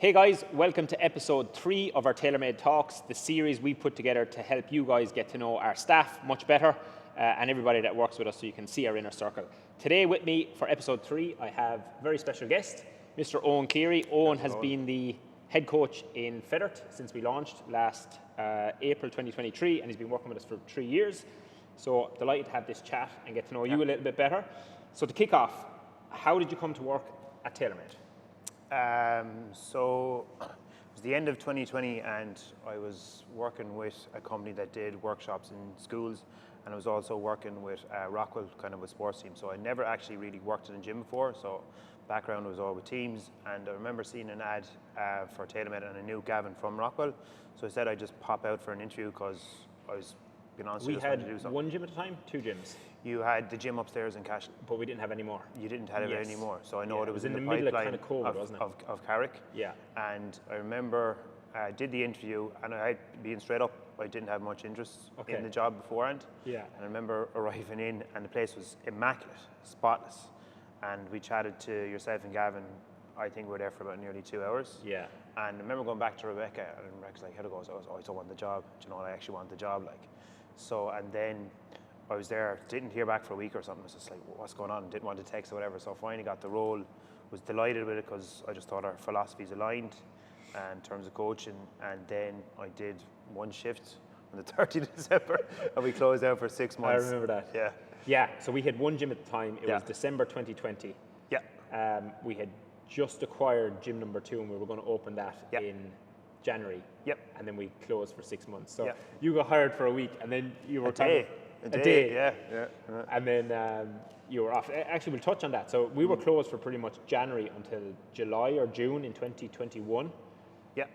Hey guys, welcome to episode 3 of our Tailormade Talks, the series we put together to help you guys get to know our staff much better and everybody that works with us so you can see our inner circle. Today with me for episode 3, I have a very special guest, Mr. Owen Cleary. Owen has been the head coach in Fethard since we launched last April 2023, and he's been working with us for 3 years. So delighted to have this chat and get to know you a little bit better. So to kick off, how did you come to work at Tailormade? So it was the end of 2020 and I was working with a company that did workshops in schools, and I was also working with Rockwell, kind of a sports team. So I never actually really worked in a gym before, so background was all with teams. And I remember seeing an ad for Tailormade and I knew Gavin from Rockwell, so I said I'd just pop out for an interview because I was, being honest, We just wanted to do had something. one gym at a time, 2 gyms, You had the gym upstairs in Cashel. but we didn't have any more. You didn't have it Yes. anymore, so I know Yeah, it was in in the the middle of pipeline kind of COVID, wasn't it? of Carrick. Yeah. And I remember I did the interview, and being straight up, I didn't have much interest Okay. in the job beforehand. Yeah. And I remember arriving in, and the place was immaculate, spotless. And we chatted to yourself and Gavin. I think we were there for about nearly 2 hours. Yeah. And I remember going back to Rebecca, and Rebecca's like, "How to go?" So I don't want the job. Do you know, I actually want the job. So, and then I was there, didn't hear back for a week or something. I was just like, what's going on? Didn't want to text or whatever. So finally got the role, was delighted with it because I just thought our philosophies aligned in terms of coaching. And then I did one shift on the 30th of December and we closed out for 6 I months. remember that. Yeah. Yeah, so we had one gym at the time. It Yeah. was December 2020. Yeah. We had just acquired gym number 2 and we were going to open that Yeah. in January. Yep. And then we closed for 6 months. So Yeah. you got hired for a week and then you were A day. A day. Yeah. And then you were off. Actually, we'll touch on that. So we were closed for pretty much January until July or June in 2021. Yeah.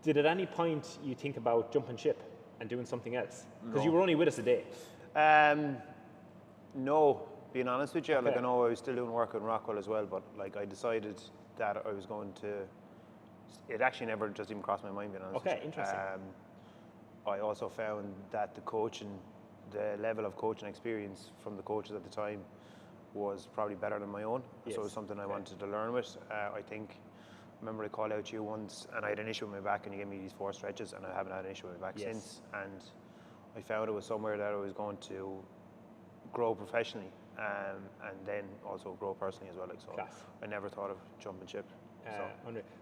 Did at any point you think about jumping ship and doing something else? Because No. you were only with us a day. No, being honest with you, Okay. I know I was still doing work in Rockwell as well, but I decided that I was going to. It actually never just even crossed my mind, being honest. Okay, with you. interesting. I also found that the level of coaching experience from the coaches at the time was probably better than my own. Yes. So it was something I Okay. wanted to learn with. I remember I called out to you once and I had an issue with my back and you gave me these 4 stretches and I haven't had an issue with my back Yes. since. And I found it was somewhere that I was going to grow professionally and then also grow personally as well. So Class. I never thought of jumping ship.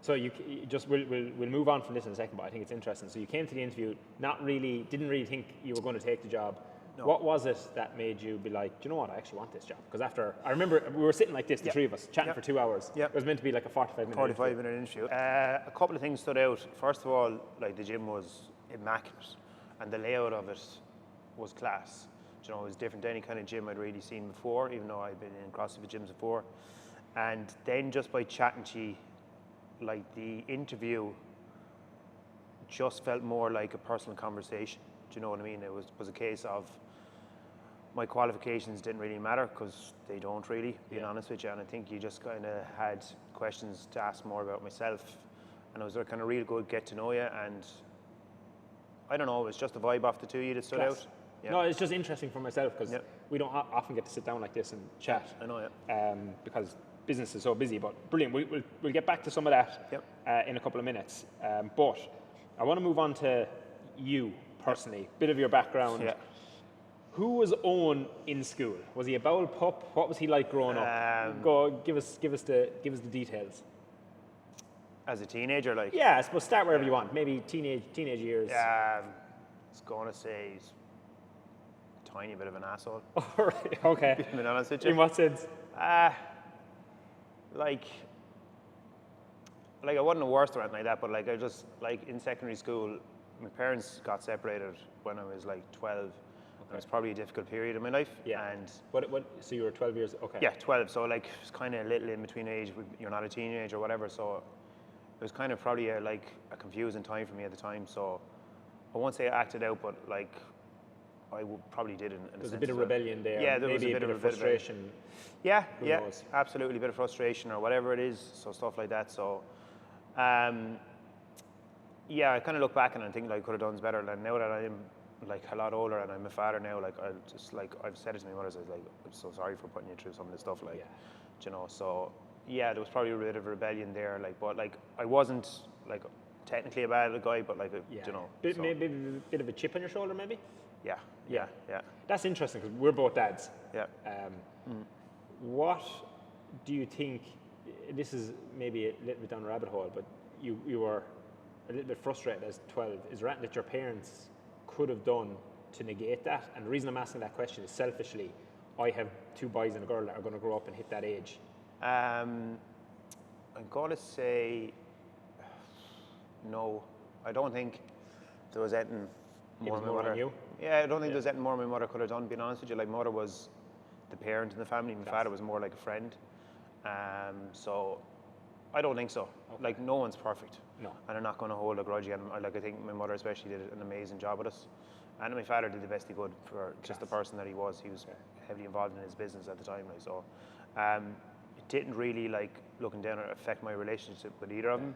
So you just we'll move on from this in a second, but I think it's interesting. So you came to the interview, didn't really think you were going to take the job. No. What was it that made you be like, do you know what, I actually want this job? Because I remember we were sitting like this, the Yeah. 3 of us, chatting Yeah. for 2 hours. Yeah. It was meant to be like a 45-minute 45-minute interview. A couple of things stood out. First of all, the gym was immaculate and the layout of it was class. You know, it was different to any kind of gym I'd really seen before, even though I'd been in CrossFit gyms before. And then just by chatting to you, the interview just felt more like a personal conversation. Do you know what I mean? It was a case of my qualifications didn't really matter because they don't really, being honest with you. And I think you just kind of had questions to ask more about myself. And it was a kind of real good get to know you. And I don't know, it was just a vibe off the 2 of you that stood Class. out. Yeah. No, it's just interesting for myself because Yeah. we don't often get to sit down like this and chat. I know, yeah. Because business is so busy, but brilliant. We'll get back to some of that Yep. in a couple of minutes. But I want to move on to you personally, bit of your background. Yeah. Who was Owen in school? Was he a bowel pup? What was he like growing up? Give us the details. As a teenager, Yeah, I suppose start wherever you want. Maybe teenage years. I was going to say he's a tiny bit of an asshole. All right. Okay. Being honest with you. In what sense? I wasn't the worst or anything like that, but I just in secondary school, my parents got separated when I was 12. It was probably a difficult period in my life. Yeah. And So you were 12 years. Okay. yeah, 12. So it's kind of a little in between age. You're not a teenager or whatever. So it was kind of probably a confusing time for me at the time. So I won't say I acted out, but I probably did. There's a bit of rebellion there. Yeah, there was maybe a bit of frustration. Yeah, Who yeah, knows? absolutely, a bit of frustration or whatever it is, so stuff like that. So, yeah, I kind of look back and I think I could have done better. And now that I'm a lot older and I'm a father now, I just I've said it to my mother, I'm so sorry for putting you through some of this stuff, Yeah. you know. So yeah, there was probably a bit of rebellion there. Like, but like I wasn't like technically a bad guy, but like you know, maybe a bit of a chip on your shoulder, maybe. yeah. That's interesting because we're both dads. Yeah. What do you think? This is maybe a little bit down a rabbit hole, but you were a little bit frustrated as 12. Is there anything that your parents could have done to negate that? And the reason I'm asking that question is selfishly, I have 2 boys and a girl that are going to grow up and hit that age. I'm going to say no. I don't think there was anything more my mother. You? Yeah, I don't think there's anything more my mother could have done. Being honest with you, like mother was the parent in the family. My father was more like a friend. So I don't think so. Okay. Like no one's perfect. No. And I'm not going to hold a grudge again. Like I think my mother especially did an amazing job with us, and my father did the best he could for just the person that he was. He was heavily involved in his business at the time. Like so, it didn't really like looking down it affect my relationship with either of them.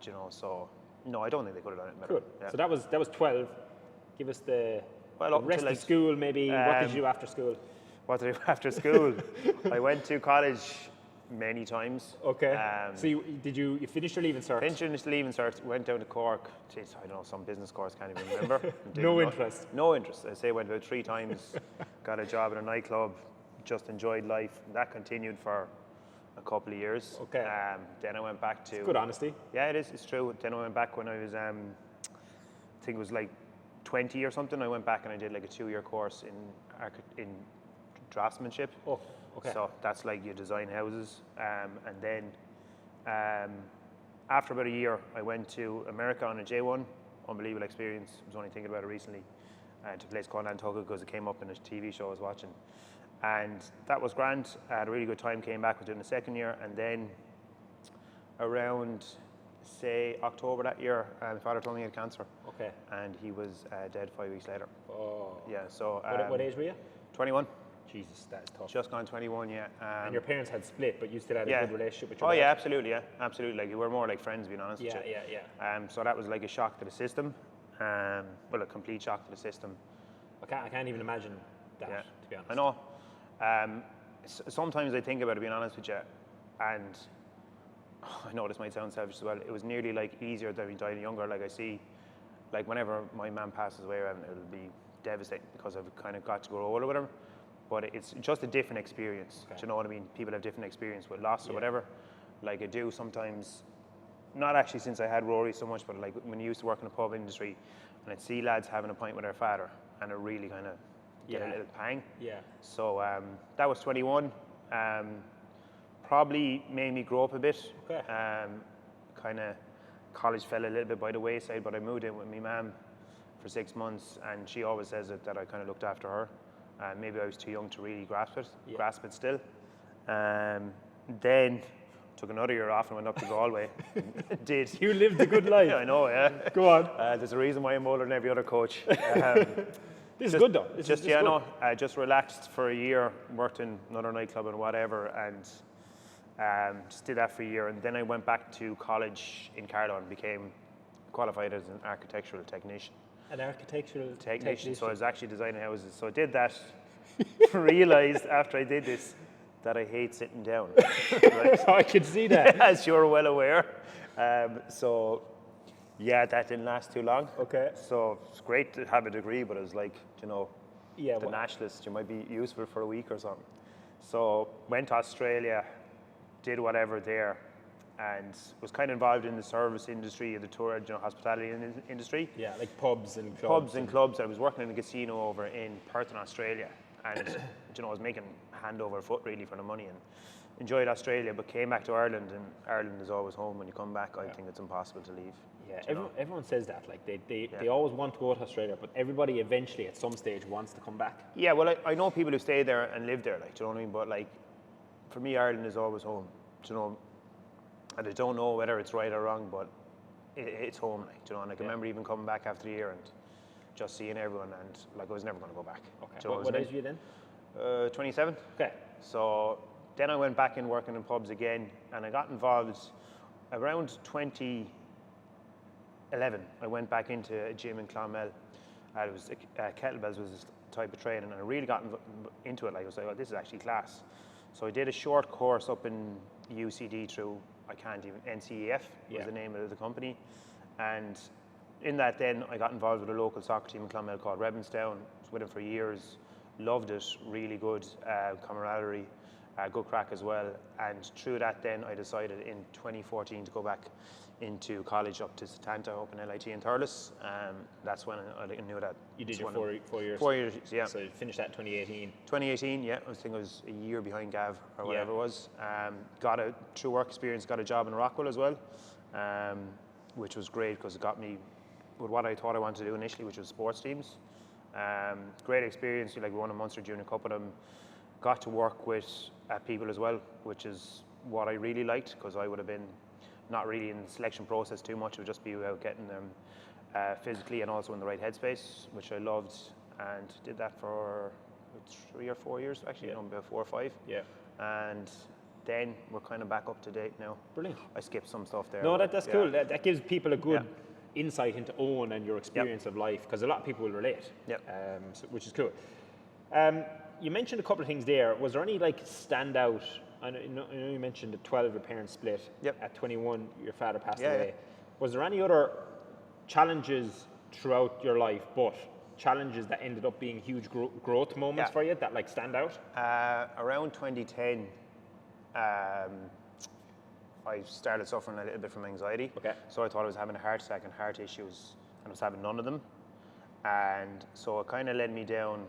You know, so no, I don't think they could have done it better. Good. Yeah. So that was 12. Give us the Well, rest of school, maybe. What did you do after school? What did I do after school? I went to college many times. Okay. So you finished your leaving cert? Finished leaving cert, went down to Cork. Geez, I don't know, some business course, can't even remember. No interest? No interest. I say went about 3 times, got a job in a nightclub, just enjoyed life. That continued for a couple of years. Okay. Then I went back to... It's good honesty. Yeah, it is. It's true. Then I went back when I was, I think it was like 20 or something. I went back and I did like a 2-year course in draftsmanship. Oh, okay. So that's like you design houses. And then after about a year, I went to America on a J1. Unbelievable experience. I was only thinking about it recently. To a place called Nantucket because it came up in a TV show I was watching. And that was grand. I had a really good time, came back, was doing the second year. And then around, say, October that year, my father told me he had cancer. Okay. And he was dead 5 weeks later. Oh. Yeah, so... What age were you? 21. Jesus, that is tough. Just gone 21, yeah. And your parents had split, but you still had a good relationship with your dad? Yeah, absolutely, yeah. Absolutely. Like, we were more like friends, being honest with you. Yeah. So that was like a shock to the system. Well, a complete shock to the system. I can't even imagine that, to be honest. I know. Sometimes I think about it, being honest with you, and I know this might sound selfish as well, it was nearly like easier that we died younger. Like I see, like whenever my mum passes away, it'll be devastating because I've kind of got to grow older with her. But it's just a different experience. Okay. Do you know what I mean? People have different experience with loss or whatever. Like I do sometimes, not actually since I had Rory so much, but like when you used to work in the pub industry and I'd see lads having a pint with their father and it really kind of get a little pang. Yeah. So that was 21. Probably made me grow up a bit. Okay. Kind of college fell a little bit by the wayside, but I moved in with my mum for 6 months, and she always says that I kind of looked after her. Maybe I was too young to really grasp it still. Then took another year off and went up to Galway. Did. You lived a good life. Yeah, I know, yeah. Go on. There's a reason why I'm older than every other coach. This is good though. I just relaxed for a year, worked in another nightclub and whatever, and just did that for a year. And then I went back to college in Carlow and became qualified as an architectural technician. An architectural technician. So I was actually designing houses. So I did that, realised after I did this that I hate sitting down. Right? I could see that. As you're well aware. So yeah, that didn't last too long. Okay. So it's great to have a degree, but it was like, you know, the nationalist, you might be useful for a week or something. So went to Australia, did whatever there, and was kind of involved in the service industry, the tour, hospitality industry. Yeah, like pubs and clubs. Pubs and clubs. I was working in a casino over in Perth in Australia, and I was making hand over foot really for the money, and enjoyed Australia, but came back to Ireland, and Ireland is always home. When you come back, I think it's impossible to leave. Yeah, everyone says that. Like they always want to go to Australia, but everybody eventually at some stage wants to come back. Yeah, well, I know people who stay there and live there, like, do you know what I mean? But like, for me, Ireland is always home. Do you know? And I don't know whether it's right or wrong, but it's home, like, do you know? And I can remember even coming back after a year and just seeing everyone, and like I was never going to go back. Okay. What age were you then? 27. Okay. So then I went back in working in pubs again, and I got involved around 2011. I went back into a gym in Clonmel. It was kettlebells was this type of training, and I really got into it. Like I was like, oh, this is actually class. So I did a short course up in UCD through, NCEF was the name of the company. And in that then I got involved with a local soccer team in Clonmel called Rebensdown. Was with them for years, loved it, really good camaraderie, good crack as well. And through that then I decided in 2014 to go back into college up to Satanta, up in LIT in Thurles. That's when I knew that. You did your 4 years? 4 years, yeah. So you finished that in 2018? 2018, yeah. I think I was a year behind Gav or whatever it was. Got a true work experience, got a job in Rockwell as well, which was great because it got me with what I thought I wanted to do initially, which was sports teams. Great experience, like we won a Munster Junior Cup with them. Got to work with people as well, which is what I really liked because I would have been not really in the selection process too much. It would just be about getting them physically and also in the right headspace, which I loved, and did that for 3 or 4 years, actually, about 4 or 5. Yeah. And then we're kind of back up to date now. Brilliant. I skipped some stuff there. No, that's cool. That gives people a good insight into Owen and your experience of life, because a lot of people will relate, which is cool. You mentioned a couple of things there. Was there any like standout? I know you mentioned the 12 your parents split. At 21, your father passed away. Was there any other challenges throughout your life, but challenges that ended up being huge growth moments for you that like stand out? Around 2010, I started suffering a little bit from anxiety. Okay. So I thought I was having a heart attack and heart issues, and I was having none of them. And so it kind of led me down,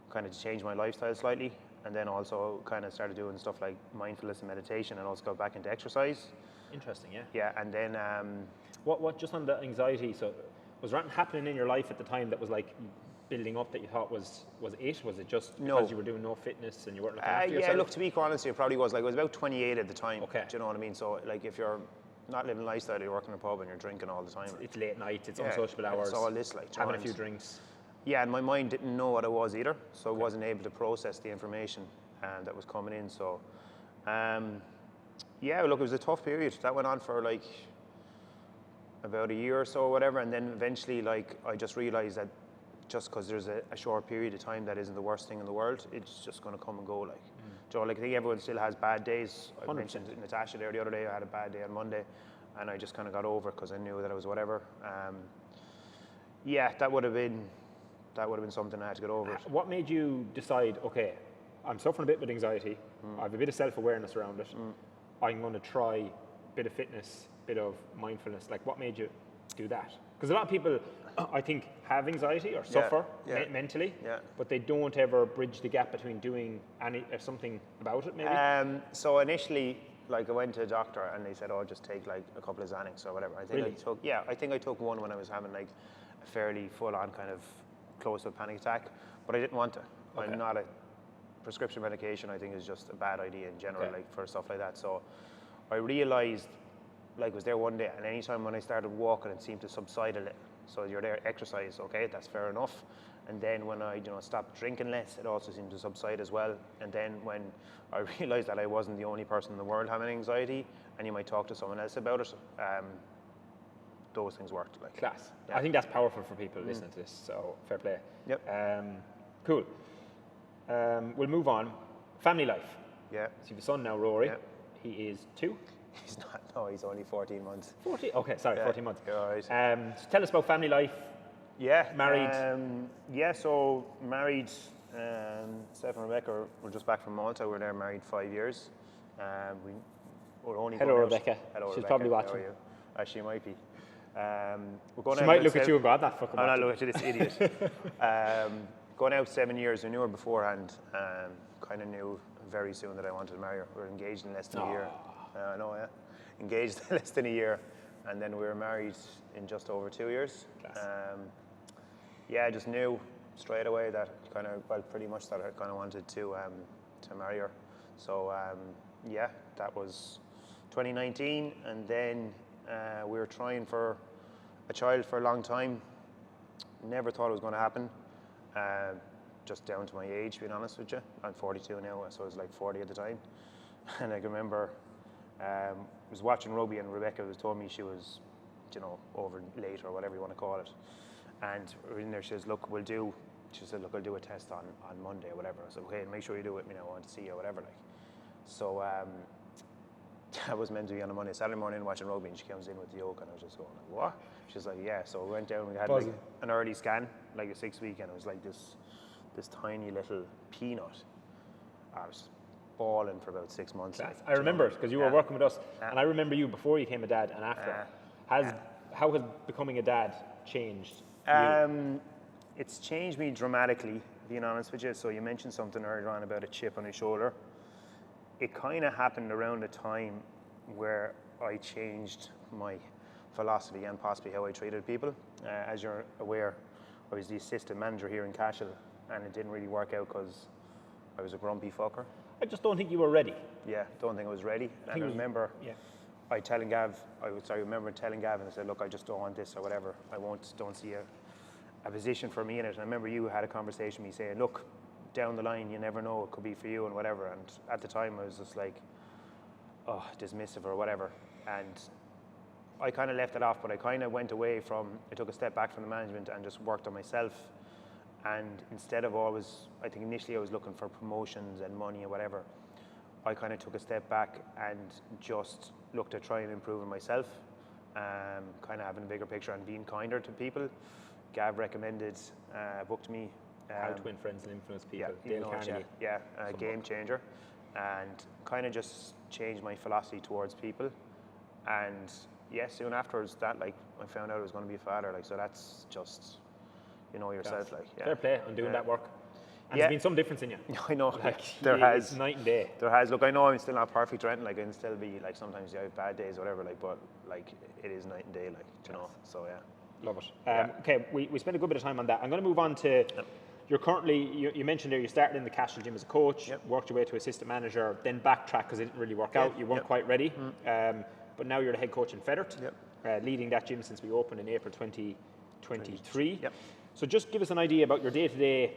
kind of to change my lifestyle slightly. And then also kind of started doing stuff like mindfulness and meditation, and also got back into exercise. Interesting, yeah. Yeah, and then... What just on the anxiety, so was there anything happening in your life at the time that was like building up that you thought was it? Was it just because you were doing no fitness and you weren't looking after yourself? Yeah, look, to be quite honest, it probably was. Like, I was about 28 at the time. Okay. Do you know what I mean? So, like, if you're not living lifestyle, you're working in a pub and you're drinking all the time. It's late night, it's unsociable hours. It's all this, like, having a few drinks. Yeah, and my mind didn't know what it was either, so I wasn't able to process the information that was coming in. So, yeah, look, it was a tough period. That went on for like about a year or so or whatever, and then eventually, like, I just realised that just because there's a short period of time that isn't the worst thing in the world, it's just going to come and go. Like, Joe, like, I think everyone still has bad days. I 100%. mentioned Natasha there the other day. I had a bad day on Monday, and I just kind of got over it because I knew that it was whatever. Yeah, that would have been something I had to get over. What made you decide, okay, I'm suffering a bit with anxiety, I have a bit of self-awareness around it, I'm going to try a bit of fitness, bit of mindfulness? Like, what made you do that? Because a lot of people, I think, have anxiety or suffer mentally, but they don't ever bridge the gap between doing something about it, maybe? So initially, like, I went to a doctor and they said, oh, just take like a couple of Xanax or whatever. I think I took one when I was having like a fairly full-on kind of close to a panic attack, but I didn't want to. Okay. I'm not a prescription medication. I think is just a bad idea in general, like for stuff like that. So I realized, like, I was there one day, and anytime when I started walking, it seemed to subside a little. So you're there, exercise, okay, that's fair enough. And then when I, stopped drinking less, it also seemed to subside as well. And then when I realized that I wasn't the only person in the world having anxiety, and you might talk to someone else about it, those things worked. Like, class. I think that's powerful for people listening to this, so fair play. Yep. Cool. We'll move on. Family life. Yeah. So you have a son now, Rory. Yeah. He is 2? He's not, no, he's only 14 months. 14? Okay, sorry, 14 months. Yeah, all right. So tell us about family life. Yeah. Married? So married. Steph and Rebecca were just back from Malta. We were there married 5 years. We were only Hello, going Rebecca. out. Hello, She's Rebecca. probably watching. How are you? She might be. We're going She out might about look at you and go, that fucking I'm not looking at this idiot. Going out 7 years. I knew her beforehand. Kind of knew very soon that I wanted to marry her. We were engaged in less than a year. I know, yeah. Engaged in less than a year. And then we were married in just over 2 years. I just knew straight away that pretty much that I kind of wanted to marry her. So that was 2019, and then we were trying for a child for a long time. Never thought it was going to happen. Just down to my age, being honest with you. I'm 42 now, so I was like 40 at the time. And I can remember I was watching rugby, and Rebecca was told me she was, over late or whatever you want to call it. And we're in there, she says, look, I'll do a test on Monday or whatever. I said, okay, make sure you do it with me now, I want to see you or whatever. Like. So I was meant to be on a Monday, Saturday morning watching rugby, and she comes in with the yoke, and I was just going like, what? She's like, yeah. So we went down, we had like an early scan, like a 6 week, and it was like this tiny little peanut. I was bawling for about 6 months. I remember it because you were working with us, and I remember you before you became a dad and after. How has becoming a dad changed you? It's changed me dramatically, being honest with you. So you mentioned something earlier on about a chip on his shoulder. It kind of happened around the time where I changed my philosophy and possibly how I treated people. As you're aware, I was the assistant manager here in Cashel, and it didn't really work out because I was a grumpy fucker. I just don't think you were ready. Yeah, don't think I was ready. And I remember telling Gav, I remember telling Gav, and I said, look, I just don't want this or whatever. Don't see a position for me in it. And I remember you had a conversation with me saying, look, down the line, you never know, it could be for you and whatever. And at the time, I was just like, dismissive or whatever. And I kind of left it off, but I kind of went away I took a step back from the management and just worked on myself. And instead of I think initially I was looking for promotions and money or whatever, I kind of took a step back and just looked at trying to improve myself, kind of having a bigger picture and being kinder to people. Gav recommended, booked me. How to Win Friends and Influence People. Game changer, and kind of just changed my philosophy towards people. And soon afterwards, that I found out I was going to be a father. So that's just, yourself. Fair play on doing that work. And there's been some difference in you. I know. There has. It's night and day. There has. Look, I know I'm still not perfect or anything. I can still be sometimes I have bad days or whatever. But it is night and day. So yeah. Love it. Okay, we spent a good bit of time on that. I'm going to move on to. You're currently, you mentioned there, you started in the Cashel gym as a coach, worked your way to assistant manager, then backtracked because it didn't really work out. You weren't quite ready. But now you're the head coach in Fethard, leading that gym since we opened in April 2023. So just give us an idea about your day-to-day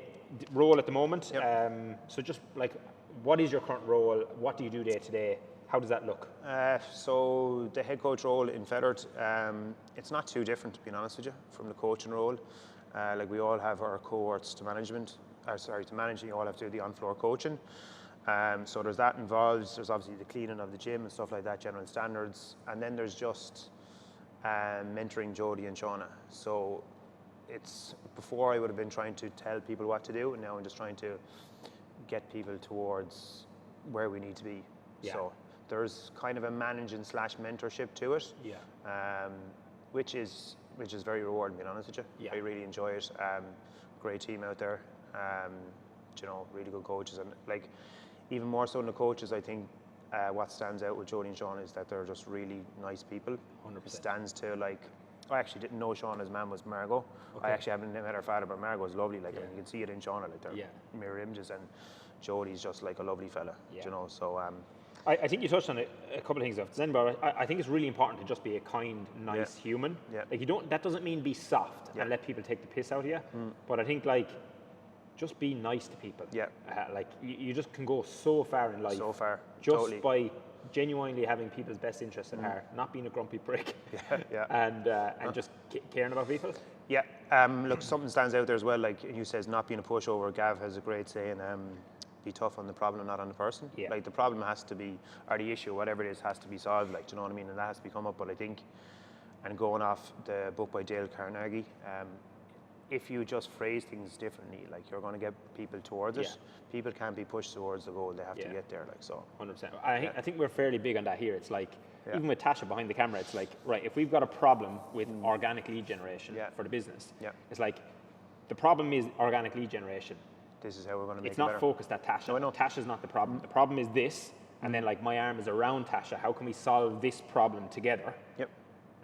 role at the moment. So just what is your current role? What do you do day-to-day? How does that look? So the head coach role in Fethard, it's not too different, to be honest with you, from the coaching role. We all have our cohorts to manage. You all have to do the on-floor coaching. So there's that involved. There's obviously the cleaning of the gym and stuff like that, general standards. And then there's just mentoring Jodie and Shauna. So it's before I would have been trying to tell people what to do, and now I'm just trying to get people towards where we need to be. So there's kind of a managing / mentorship to it, which is very rewarding, being honest with you. I really enjoy it. Great team out there, really good coaches, and even more so than the coaches, I think what stands out with Jodie and Sean is that they're just really nice people. 100%. It stands to I actually didn't know Shauna's mum was Margot. Okay. I actually haven't met her father, but Margot's lovely. And you can see it in Shauna, they're mirror images, and Jodie's just a lovely fella. So. I think you touched on it, a couple of things. I think it's really important to just be a kind, nice human. That doesn't mean be soft and let people take the piss out of you. But I think just be nice to people. You just can go so far in life. So far. Just by genuinely having people's best interests at heart, not being a grumpy prick. And just caring about people. Look, something stands out there as well. You says not being a pushover. Gav has a great saying. Be tough on the problem, not on the person. The problem has to be, or the issue, whatever it is, has to be solved. Do you know what I mean? And that has to become up. But I think, and going off the book by Dale Carnegie, if you just phrase things differently, you're going to get people towards it. People can't be pushed towards the goal; they have to get there. 100%. I think we're fairly big on that here. It's even with Tasha behind the camera, it's right. If we've got a problem with organic lead generation for the business, it's the problem is organic lead generation. This is how we're going to make it better. It's not focused at Tasha. No, Tasha's not the problem. The problem is this, and then my arm is around Tasha. How can we solve this problem together?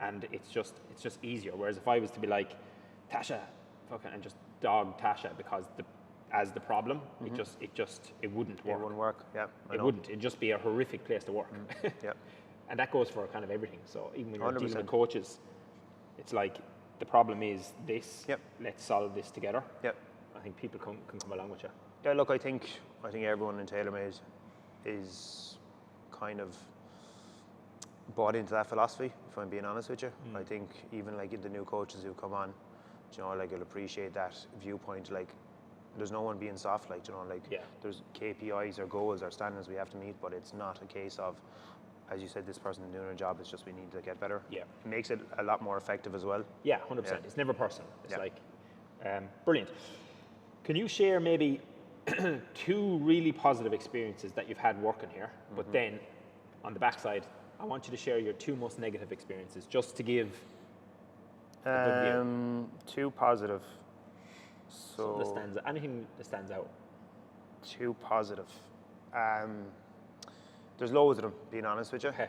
And it's just easier. Whereas if I was to be Tasha, fucking, and just dog Tasha because as the problem, it wouldn't work. It wouldn't work. It wouldn't. It'd just be a horrific place to work. And that goes for kind of everything. So even when you're 100%. Dealing with coaches, it's the problem is this. Let's solve this together. I think people can come along with you. Yeah, look, I think everyone in Tailormade is kind of bought into that philosophy, if I'm being honest with you. I think even the new coaches who come on, you'll appreciate that viewpoint. there's no one being soft, like, you know, like there's KPIs or goals or standards we have to meet, but it's not a case of, as you said, this person doing a job. It's just we need to get better. Yeah, it makes it a lot more effective as well. Yeah, 100%. It's never personal. It's like brilliant. Can you share maybe 2 really positive experiences that you've had working here, but then on the backside, I want you to share your 2 most negative experiences, just to give a good view. 2 positive. So Anything that stands out. 2 positive. There's loads of them, being honest with you. Okay.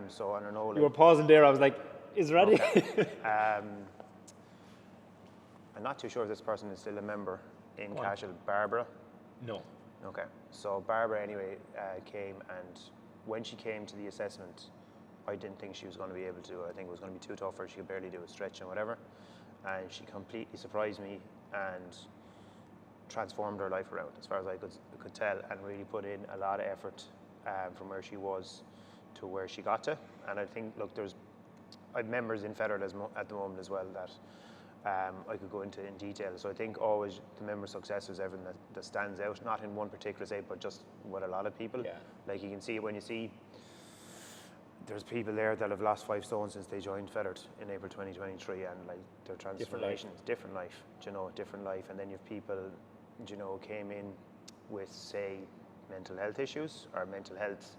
So I don't know. Like, You were pausing there. I was like, is it ready? okay. I'm not too sure if this person is still a member in Cashel. Barbara. No. Okay. So Barbara anyway came, and when she came to the assessment, I didn't think she was going to be able to. I think it was going to be too tough for her. She could barely do a stretch and whatever. And she completely surprised me and transformed her life around, as far as I could tell, and really put in a lot of effort from where she was to where she got to. And I think, look, I have members in Fethard at the moment as well that I could go into in detail. So I think always the member success is everything that stands out, not in one particular state, but just with a lot of people. Yeah. Like you can see it when you see there's people there that have lost 5 stone since they joined Fethard in April 2023, and like their transformation is different life, different life. And then you have people, came in with, say, mental health issues or mental health,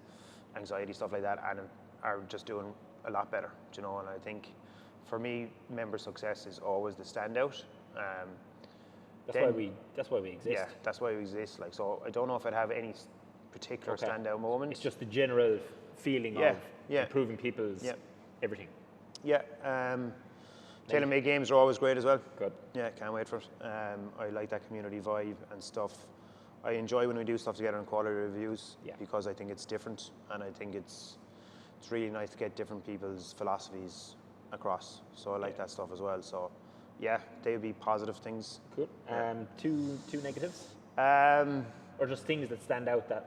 anxiety, stuff like that, and are just doing a lot better, and I think for me, member success is always the standout. That's why we exist. Yeah, that's why we exist. Like, so I don't know if I'd have any particular standout moment. It's just the general feeling of improving people's everything. Yeah. Tailormade games are always great as well. Good. Yeah, can't wait for it. I like that community vibe and stuff. I enjoy when we do stuff together in quality reviews because I think it's different, and I think it's really nice to get different people's philosophies across. So I like that stuff as well. So yeah, they would be positive things. Cool. Two negatives? Or just things that stand out that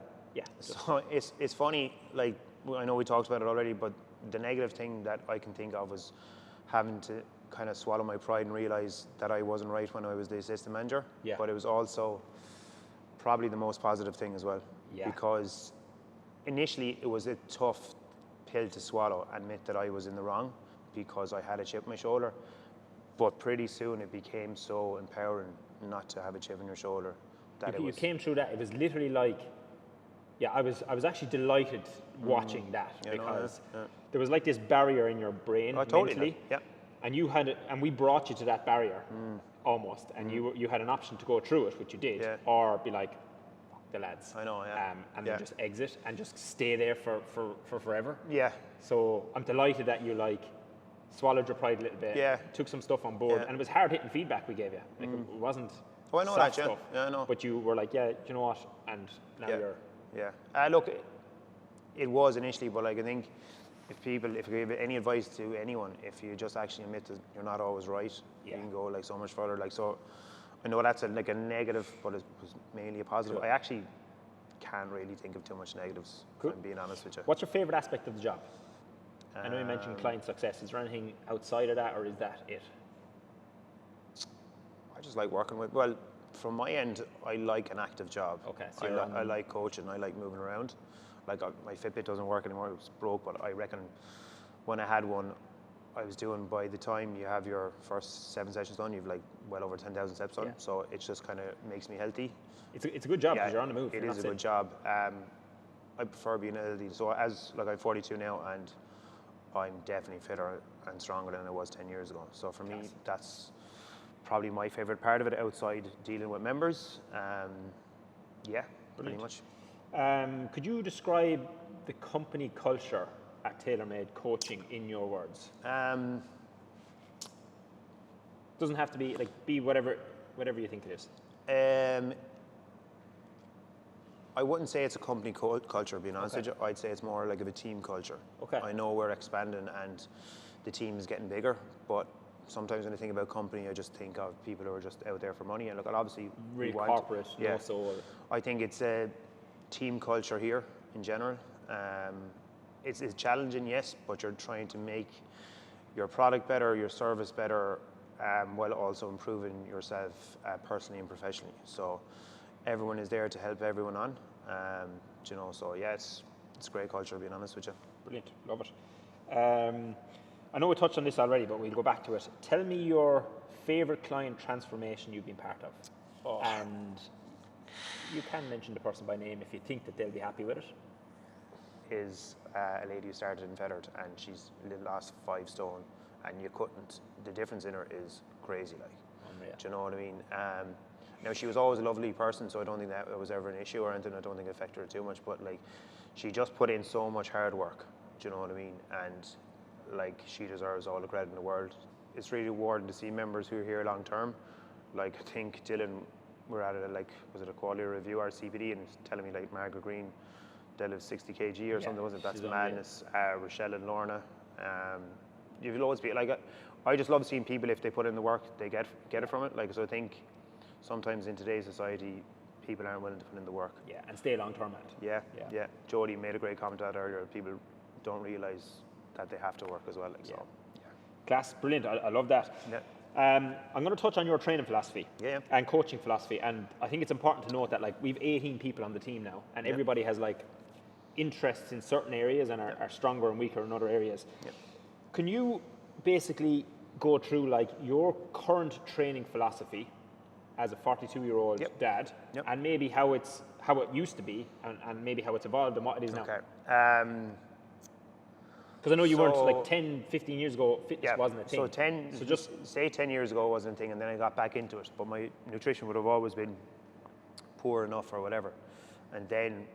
So it's funny, like I know we talked about it already, but the negative thing that I can think of was having to kind of swallow my pride and realize that I wasn't right when I was the assistant manager. Yeah. But it was also probably the most positive thing as well. Yeah. Because initially it was a tough pill to swallow, admit that I was in the wrong because I had a chip on my shoulder. But pretty soon it became so empowering not to have a chip on your shoulder. That you came through that. It was literally like, I was actually delighted watching that because there was like this barrier in your brain mentally. Yeah. And and we brought you to that barrier almost, and you had an option to go through it, which you did, or be like, fuck the lads. I know, yeah. And then just exit and just stay there for forever. Yeah. So I'm delighted that you swallowed your pride a little bit, took some stuff on board, and it was hard hitting feedback we gave you. Like it wasn't I know soft that, stuff. Yeah, I know. But you were like, you know what, and now you're. Yeah. Look, it was initially, but like I think if you give any advice to anyone, if you just actually admit that you're not always right, you can go like so much further. Like, so I know that's a negative, but it was mainly a positive. Cool. I actually can't really think of too much negatives, if I'm being honest with you. What's your favorite aspect of the job? I know you mentioned client success. Is there anything outside of that, or is that it? I just like working with, well, from my end, I like an active job. Okay. So I like coaching, I like moving around. Like my Fitbit doesn't work anymore, it was broke, but I reckon when I had one, I was doing, by the time you have your first 7 sessions done, you've like well over 10,000 steps done. So it just kind of makes me healthy. It's a good job because you're on the move. It is a good job. I prefer being healthy. So I'm 42 now, and I'm definitely fitter and stronger than I was 10 years ago. So for me, that's probably my favorite part of it, outside dealing with members. Pretty much. Could you describe the company culture at Tailormade Coaching in your words? Doesn't have to be whatever you think it is. I wouldn't say it's a company culture, being honest with you. I'd say it's more like of a team culture. Okay. I know we're expanding and the team is getting bigger, but sometimes when I think about company, I just think of people who are just out there for money. And look, obviously, really corporate, no soul. I think it's a team culture here in general. It's challenging, yes, but you're trying to make your product better, your service better, while also improving yourself personally and professionally. So everyone is there to help everyone on. You know, so yeah, it's great culture, being honest with you. Brilliant, love it. I know we touched on this already, but we'll go back to it. Tell me your favorite client transformation you've been part of. Oh. And you can mention the person by name if you think that they'll be happy with it. Is a lady who started in Fethard, and she's lost 5 stone, and you couldn't. The difference in her is crazy, like. Unreal. Do you know what I mean? Now she was always a lovely person, so I don't think that was ever an issue or anything. I don't think it affected her too much, but like, she just put in so much hard work. Do you know what I mean? And like, she deserves all the credit in the world. It's really rewarding to see members who are here long term. Like, I think Dylan, we're at was it a quality review, our CPD, and he's telling me like Margaret Green deadlift 60 kg or something, wasn't it? That's madness. Rochelle and Lorna. You'll always be like, I just love seeing people, if they put in the work, they get it from it. Like, so I think sometimes in today's society, people aren't willing to put in the work. Yeah, and stay long term at it. Yeah. Jodie made a great comment on that earlier. People don't realise that they have to work as well. Like, so. Yeah. Class, brilliant. I love that. Yeah. I'm going to touch on your training philosophy and coaching philosophy, and I think it's important to note that like we've 18 people on the team now, and everybody has like interests in certain areas and are stronger and weaker in other areas. Can you basically go through like your current training philosophy as a 42-year-old dad, and maybe how it used to be, and maybe how it's evolved and what it is now? Okay. Because I know you weren't like 10, 15 years ago, fitness wasn't a thing. So just say 10 years ago wasn't a thing, and then I got back into it. But my nutrition would have always been poor enough or whatever. And then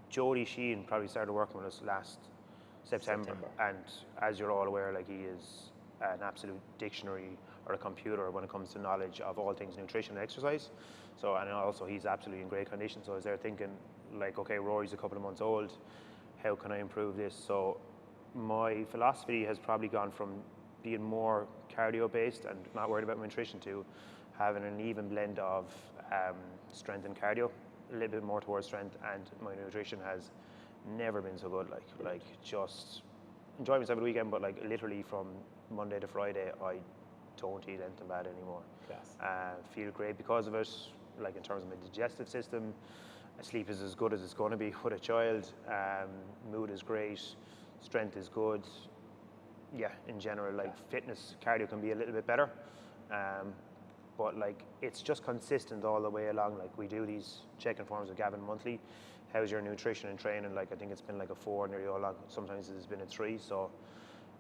Jodie Sheehan probably started working with us last September. And as you're all aware, like, he is an absolute dictionary or a computer when it comes to knowledge of all things nutrition and exercise. So, and also he's absolutely in great condition. So I was there thinking, like, okay, Rory's a couple of months old. How can I improve this? So my philosophy has probably gone from being more cardio based and not worried about my nutrition to having an even blend of strength and cardio, a little bit more towards strength, and my nutrition has never been so good. Like just enjoy myself at the weekend, but like literally from Monday to Friday, I don't eat anything bad anymore. Feel great because of it, like in terms of my digestive system. Sleep is as good as it's going to be with a child. Mood is great. Strength is good. Yeah, in general, like fitness, cardio can be a little bit better. But like, it's just consistent all the way along. Like, we do these check-in forms with Gavin monthly. How's your nutrition and training? Like, I think it's been like a 4 nearly all along. Sometimes it's been a 3. So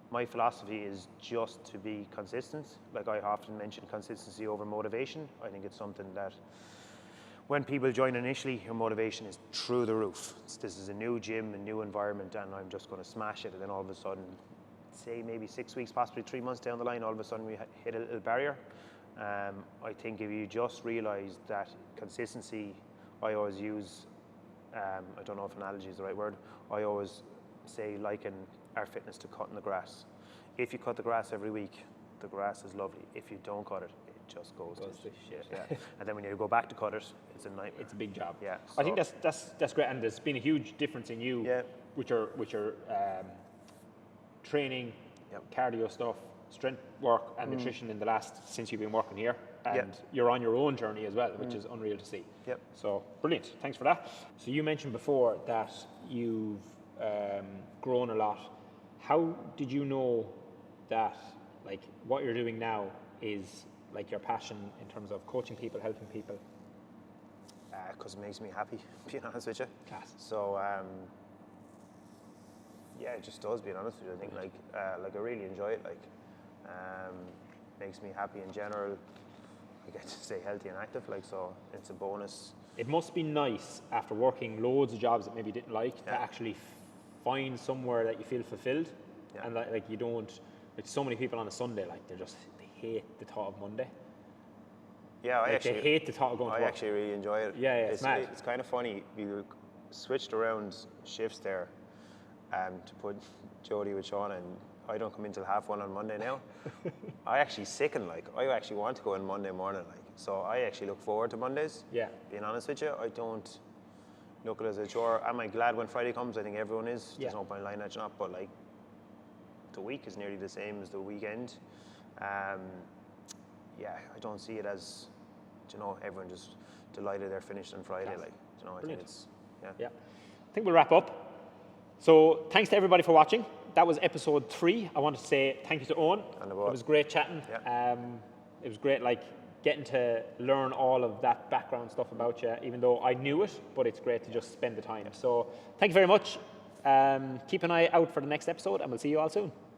my philosophy is just to be consistent. Like, I often mention consistency over motivation. I think it's something that when people join initially, your motivation is through the roof. This is a new gym, a new environment, and I'm just going to smash it. And then all of a sudden, say maybe 6 weeks, possibly 3 months down the line, all of a sudden we hit a little barrier. I think if you just realise that consistency, I always use, I don't know if analogy is the right word, I always say liken our fitness to cutting the grass. If you cut the grass every week, the grass is lovely. If you don't cut it, just goes to shit. And then when you go back to cut it, it's a nightmare. It's a big job. Yeah. So I think that's great, and there's been a huge difference in you with your training, cardio stuff, strength work, and nutrition in the since you've been working here, and you're on your own journey as well, which is unreal to see. So brilliant. Thanks for that. So you mentioned before that you've grown a lot. How did you know that like what you're doing now is like your passion in terms of coaching people, helping people? Because it makes me happy, being honest with you. Class. So yeah, it just does, being honest with you. I think like I really enjoy it. Like, makes me happy in general. I get to stay healthy and active, like, so it's a bonus. It must be nice after working loads of jobs that maybe you didn't like to actually find somewhere that you feel fulfilled, and like you don't, like, so many people on a Sunday, like they hate the thought of Monday. Yeah, they hate the thought of going to work. I actually really enjoy it. Yeah, it's mad. It's kind of funny. We switched around shifts there to put Jodie with Sean, and I don't come in till 1:30 on Monday now. I actually sicken, like, I actually want to go in Monday morning, like, so I actually look forward to Mondays. Yeah. Being honest with you, I don't look at it as a chore. Am I glad when Friday comes? I think everyone is. There's no point lying that you're not, but like, the week is nearly the same as the weekend. Yeah, I don't see it as, you know, everyone just delighted they're finished on Friday. Class. Like, you know, I Brilliant. think it's, Yeah. I think we'll wrap up. So thanks to everybody for watching. That was episode 3. I want to say thank you to Owen. And It was great chatting. Yeah. It was great, like, getting to learn all of that background stuff about you, even though I knew it, but it's great to just spend the time. So thank you very much. Keep an eye out for the next episode, and we'll see you all soon.